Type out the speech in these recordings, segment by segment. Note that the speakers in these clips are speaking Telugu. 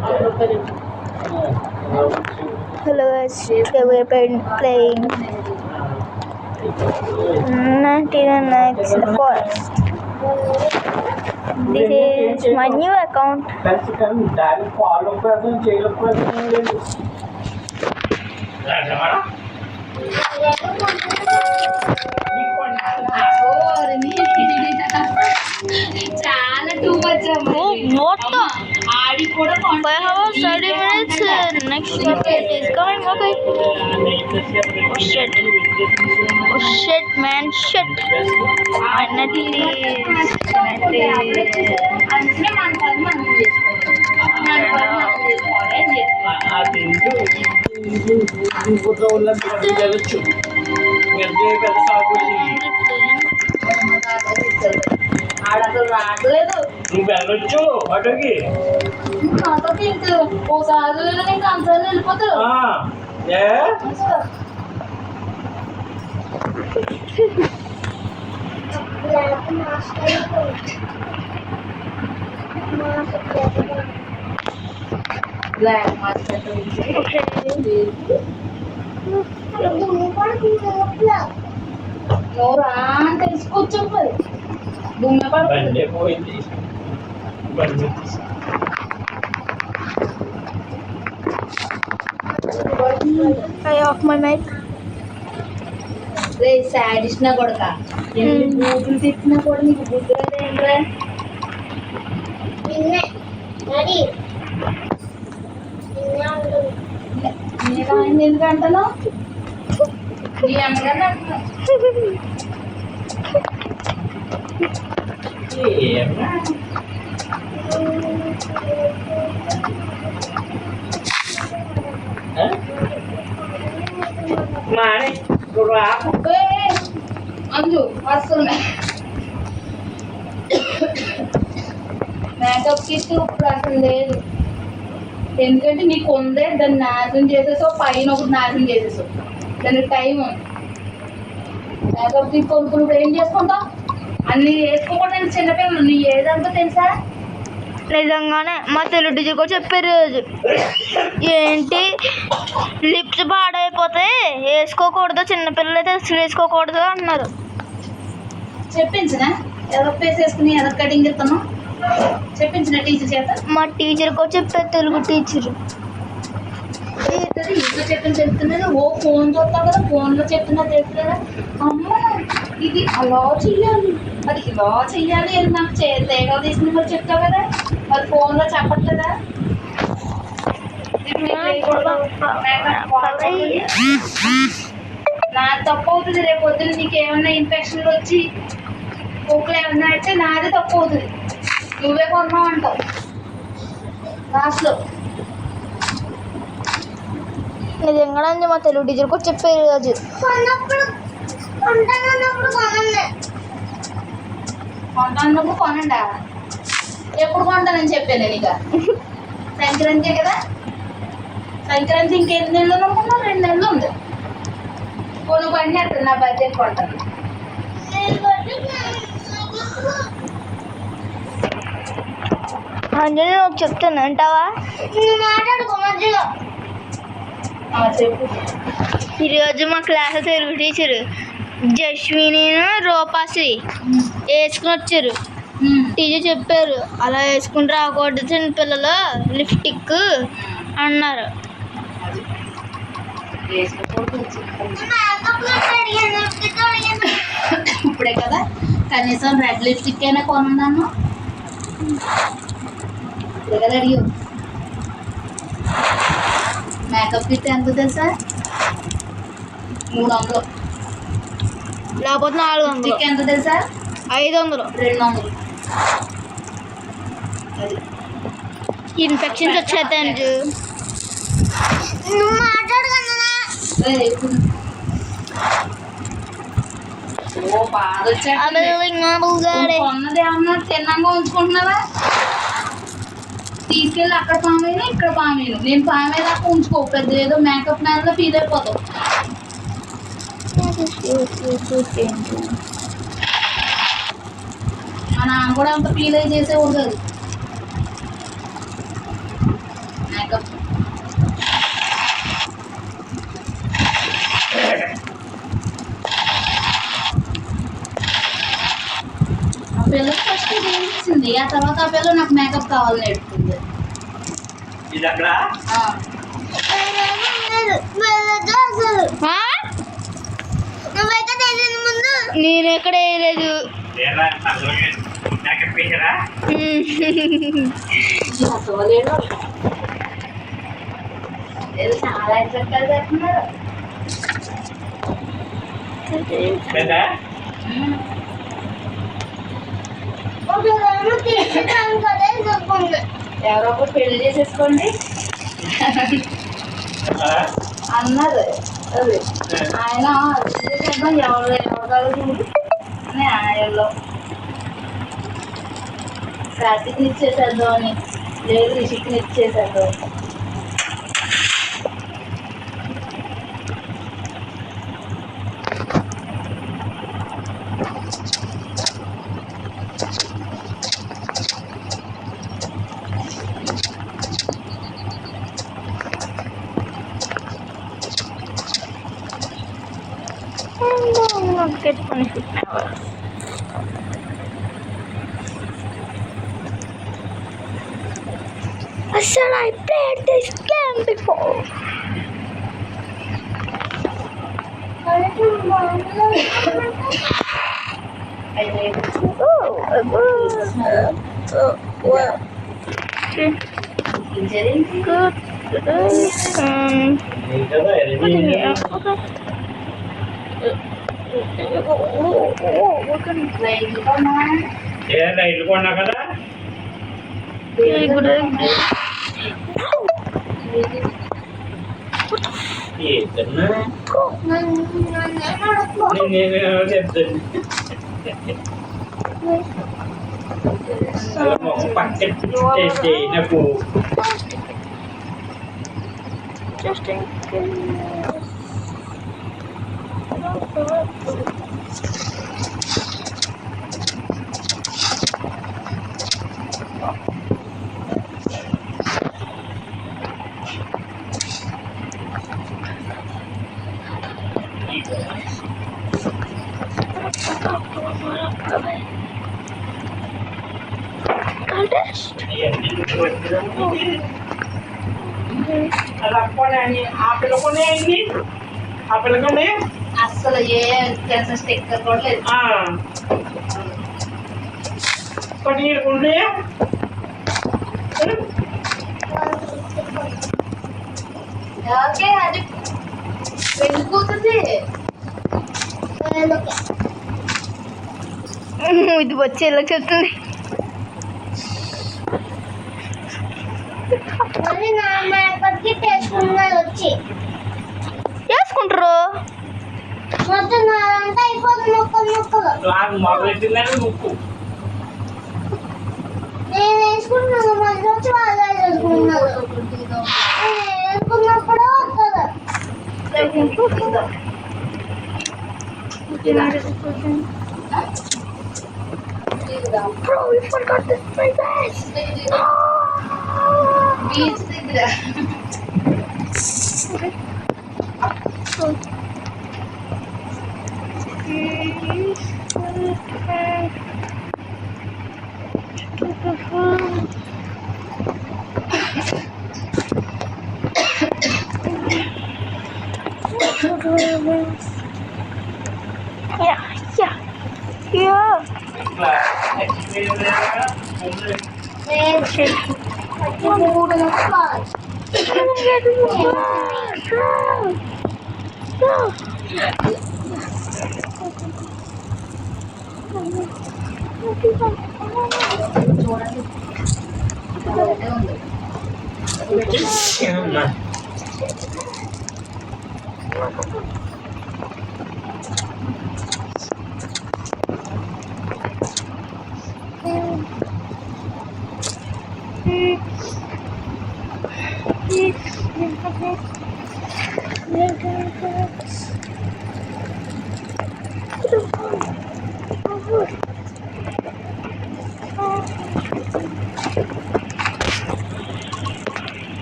Hello guys, today we are playing 99 Nights in the Forest. This is my new account. చాలా too much What the? 5 hours 30 minutes. Next update is coming. Okay. Oh shit, man, shit. My net is. ఆడసలు రావట్లేదు. నువ్వు వెళ్ళొచ్చు అటుకి ఆటోకి ఓసారి ఇంకా అంతసార్లు వెళ్ళిపోతారు. నువ్వు రా అని తెలుసుకోవచ్చు మరి భూమి బండి పోయింది బండి I off my mic. Ray sadist నా కొడక బూతులు తిట్టినా కూడా నీకు బుద్ధి ఏంట్రా ఎందుకంటాను నీ అమ్మగారు మానే అంజు వస్తున్నా మేకప్ కిట్ ఇప్పుడు అసలు లేదు. ఎందుకంటే నీకు ఉందే దాన్ని నాశనం చేసేసావు, పైన ఒకటి నాశనం చేసేసావు. దానికి టైం మేకప్ కిట్ కొనుక్కుని ఇప్పుడు ఏం చేసుకుంటావు? అన్ని వేసుకోకూడదు చిన్నపిల్లలు. నీ ఏదంతా తెలుసా? నిజంగానే మా తెలుగు టీచర్ కూడా చెప్పారు రోజు ఏంటి లిప్స్ పాడైపోతే వేసుకోకూడదు, చిన్నపిల్లలు అయితే అసలు వేసుకోకూడదు అన్నారు. చెప్పించిన ఎదొక ఫేస్ వేసుకుని ఎదొక కటింగ్ ఇస్తాను చెప్పించిన టీచర్ చేత. మా టీచర్ కూడా చెప్పారు తెలుగు టీచర్. ఇంట్లో చెప్పిన చెప్తున్నది ఓ ఫోన్ చూస్తావు కదా, ఫోన్లో చెప్తున్నా తెలుస్తుందా? అమ్మ ఇది అలా చెయ్యాలి, అది ఇలా చెయ్యాలి అని నాకు తేగా తీసుకుని మరి చెప్తావు కదా, మరి ఫోన్లో చెప్పట్లేదా? నాది తప్పు అవుతుంది. రేపు పొద్దున్న నీకు ఏమన్నా ఇన్ఫెక్షన్లు వచ్చి కుక్కలు ఏమన్నా అయితే నాదే తప్పు అవుతుంది. నువ్వే కొన్నావు అంటావు లాస్ట్లో. నిజంగానే మా తెలుగు టీచర్ కూడా చెప్పారు రోజు కొంటాన్నప్పుడు కొనండా. ఎప్పుడు కొంటానని చెప్పాను నేను. ఇక సంక్రాంతి కదా, సంక్రాంతి ఇంకెన్ని నెలలు అనుకున్నావు? 2 నెలలు ఉంది. కొను పని చేస్తాను నా బడ్జెట్ కొంటాను. అంజలి నువ్వు చెప్తాను అంటావా? చెప్పు. ఈరోజు మా క్లాస్ తెలుగు టీచర్ జస్విని రూపాశ్రీ వేసుకుని వచ్చారు. టీచర్ చెప్పారు అలా వేసుకుని రాకూడదు చిన్నపిల్లలు లిప్స్టిక్ అన్నారు. ఇప్పుడే కదా కనీసం రెడ్ లిప్స్టిక్ అయినా కొనున్నాను. ఇప్పుడే కదా అడిగి. మేకప్ కిట్ ఎంత తెలుసా? 300. లేకపోతే 400. ఎంత తెలుసా? 500. 200. ఇన్ఫెక్షన్స్ వచ్చేస్తాయి. బాధ వచ్చేది ఏమన్నా తిన్నాగా ఉంచుకుంటున్నావా? తీసుకెళ్ళి అక్కడ పామేను ఇక్కడ పామేను. నేను పామేదాకా ఉంచుకో, పెద్ద ఏదో మేకప్ మ్యాన్లో ఫీల్ అయిపోతావు. మా నాన్న కూడా అంత ఫీల్ అయ్యి చేసే ఉండదు. మేకప్. ఆ పిల్లకి ఫస్ట్ ఇచ్చింది, ఆ తర్వాత ఆ పిల్ల నాకు మేకప్ కావాలని నేర్పుతుంది. ఇది అక్కడ నువ్వైతే తెలియదు ముందు. నేను ఎక్కడ వేయలేదు. చాలా ఎక్సెప్ట్ చేస్తున్నారు. ఎవరో ఒకరు పెళ్లి చేసేసుకోండి అన్నారు. అది ఆయన చేసేద్దాం, ఎవరు అని ఆయనలో కార్తీక్ని ఇచ్చేసేద్దాం అని, లేదు రిషిక్ని ఇచ్చేసేద్దాం. Get funny now. Said I played this game before. Well. Good. ఇల్లు కొన్నా కదా. నేను చెప్తాను పక్కన నాకు ఆ పిల్లకొని అస్సలు ఏ స్టిక్కర్ కూడా లేదు. పట్టుకుంటే ఓకే, అది వెళ్ళిపోతుంది. ఇది వచ్చేలా చెప్తుంది. వేసుకుంటారు మొత్తం అంతా అయిపోతుంది. మొదలెట్టిందని ముక్కు నేను వేసుకుంటున్నాను, మళ్ళీ వచ్చి వాళ్ళు వేసుకున్నారు. వేసుకున్నప్పుడు వస్తుంది. Bro, we forgot this my best. Beach దగ్గర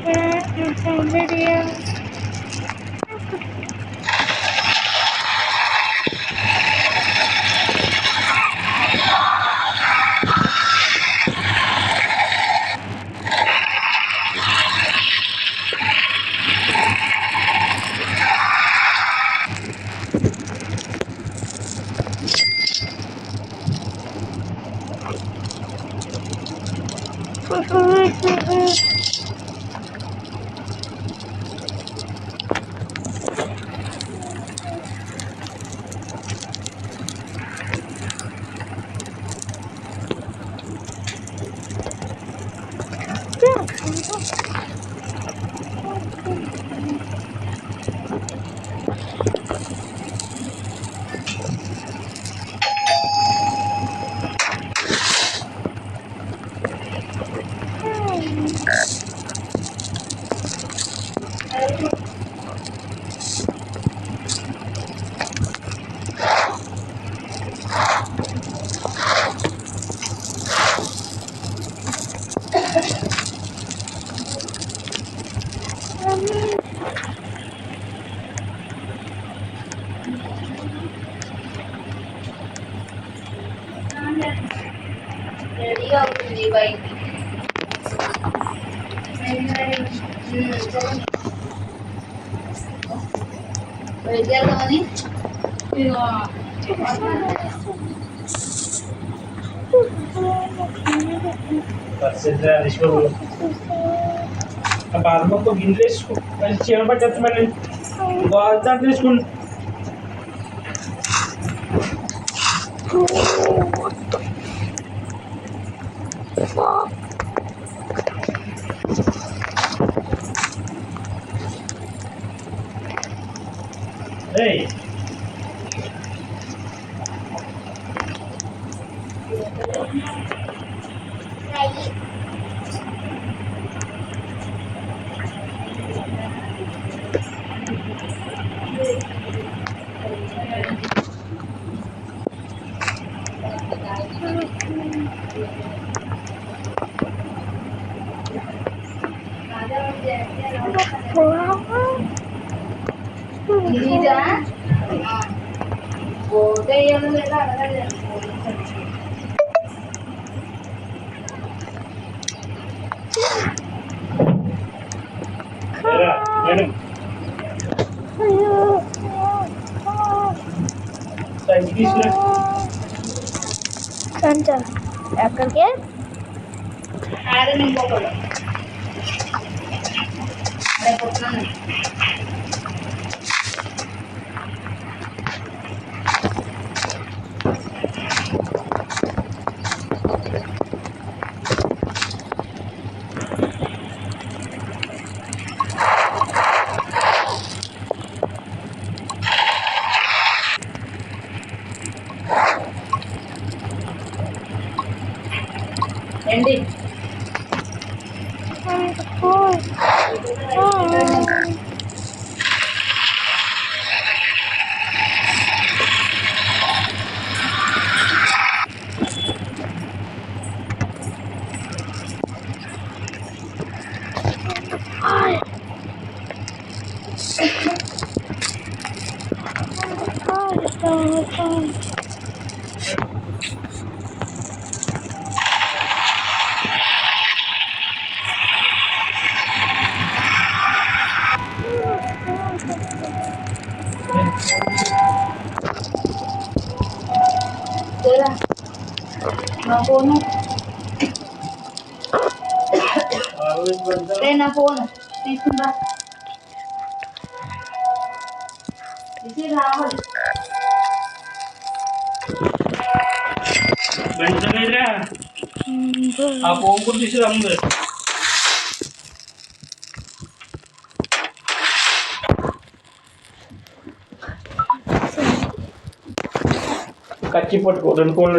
Yeah. రెడీగా అవుతుంది బయటికి. బయటికి వెళ్దామని బాధ మొత్తం గిన్నెలు వేసుకో మళ్ళీ చీమ పట్టేస్తా మళ్ళీ దాంట్లో వేసుకోండి. Hey. ఇదా ఓటేయాలి లేదా అడగాలి. ఎక్కడికి ఆడ నింపోకూడదు. రేపు ఏంటి నా ఫోను నా ఫోను తీసుకుంటా ఇది రావాలి. ఆ ఫోన్ కూడా తీసుకురా ముందు. కచ్చి పట్టుకో 2 కోళ్ళు